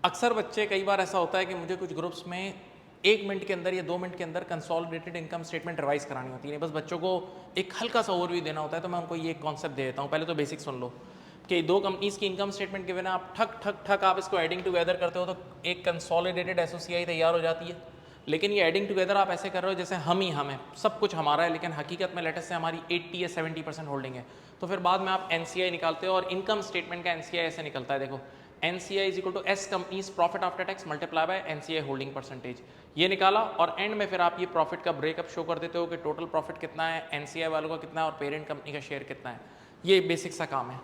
अक्सर बच्चे, कई बार ऐसा होता है कि मुझे कुछ ग्रुप्स में 1 मिनट के अंदर या 2 मिनट के अंदर कंसोलिडेटेड इनकम स्टेटमेंट रिवाइज करानी होती है। बस बच्चों को एक हल्का सा ओवरव्यू देना होता है, तो मैं उनको ये कॉन्सेप्ट दे देता हूँ। पहले तो बेसिक सुन लो कि 2 कंपनीज की इनकम स्टेटमेंट के बिना आप ठक ठक ठक आप इसको एडिंग टुगेदर करते हो तो एक कंसोलिडेटेड एसओसीआई तैयार हो जाती है। लेकिन ये एडिंग टुगेदर आप ऐसे कर रहे हो जैसे हम ही हम है, सब कुछ हमारा है, लेकिन हकीकत में लेटेस्ट से हमारी 80 या 70% होल्डिंग है। तो फिर बाद में आप एनसीआई निकालते हो और इनकम स्टेटमेंट का एनसीआई ऐसे निकलता है, देखो NCI is equal to S company's profit after tax multiply by NCI holding percentage. ये निकाला और एंड में फिर आप ये प्रॉफिट का ब्रेकअप शो कर देते हो कि टोटल प्रॉफिट कितना है, NCI वालों का कितना है और पेरेंट कंपनी का शेयर कितना है। ये बेसिक सा काम है।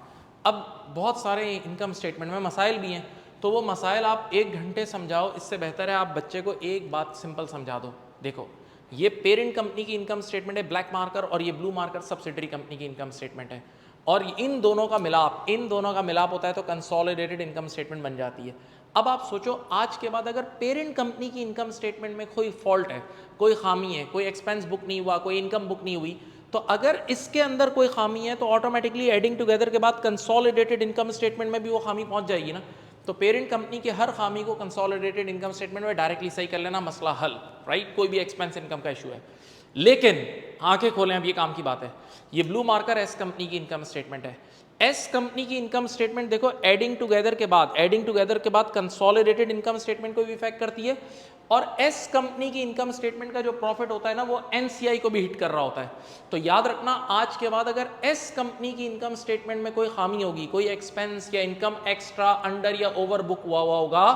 अब बहुत सारे इनकम स्टेटमेंट में मसाइल भी हैं, तो वो मसाइल आप 1 घंटे समझाओ, इससे बेहतर है आप बच्चे को एक बात सिंपल समझा दो। देखो ये पेरेंट कंपनी की इनकम स्टेटमेंट है ब्लैक मार्कर, और ये ब्लू मार्कर सब्सिडरी कंपनी की इनकम स्टेटमेंट है, और इन दोनों का मिलाप होता है तो कंसोलिडेटेड इनकम स्टेटमेंट बन जाती है। अब आप सोचो आज के बाद अगर पेरेंट कंपनी की इनकम स्टेटमेंट में कोई फॉल्ट है, कोई खामी है, कोई एक्सपेंस बुक नहीं हुआ, कोई इनकम बुक नहीं हुई, तो अगर इसके अंदर कोई खामी है तो ऑटोमेटिकली एडिंग टुगेदर के बाद कंसोलिडेटेड इनकम स्टेटमेंट में भी वो खामी पहुंच जाएगी ना। तो पेरेंट कंपनी की हर खामी को कंसोलिडेटेड इनकम स्टेटमेंट में डायरेक्टली सही कर लेना, मसला हल, राइट। कोई भी एक्सपेंस इनकम का इशू है, लेकिन आंखें खोलें, अब ये काम की बात है। ये ब्लू मार्कर एस कंपनी की इनकम स्टेटमेंट है। एस कंपनी की इनकम स्टेटमेंट देखो एडिंग टुगेदर के बाद कंसोलिडेटेड इनकम स्टेटमेंट को भी इफेक्ट करती है, और एस कंपनी की इनकम स्टेटमेंट का जो प्रॉफिट होता है ना वो एनसीआई को भी हिट कर रहा होता है। तो याद रखना आज के बाद अगर एस कंपनी की इनकम स्टेटमेंट में कोई खामी होगी, कोई एक्सपेंस या इनकम एक्स्ट्रा अंडर या ओवर बुक हुआ होगा,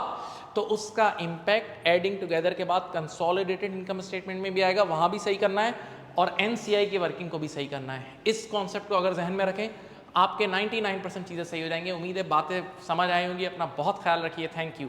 तो उसका इंपैक्ट एडिंग टुगेदर के बाद कंसोलिडेटेड इनकम स्टेटमेंट में भी आएगा, वहां भी सही करना है, और एनसीआई की वर्किंग को भी सही करना है। इस कॉन्सेप्ट को अगर जहन में रखें, आपके 99% चीज़ें सही हो जाएंगे। उम्मीद है बातें समझ आई होंगी। अपना बहुत ख्याल रखिए। Thank you.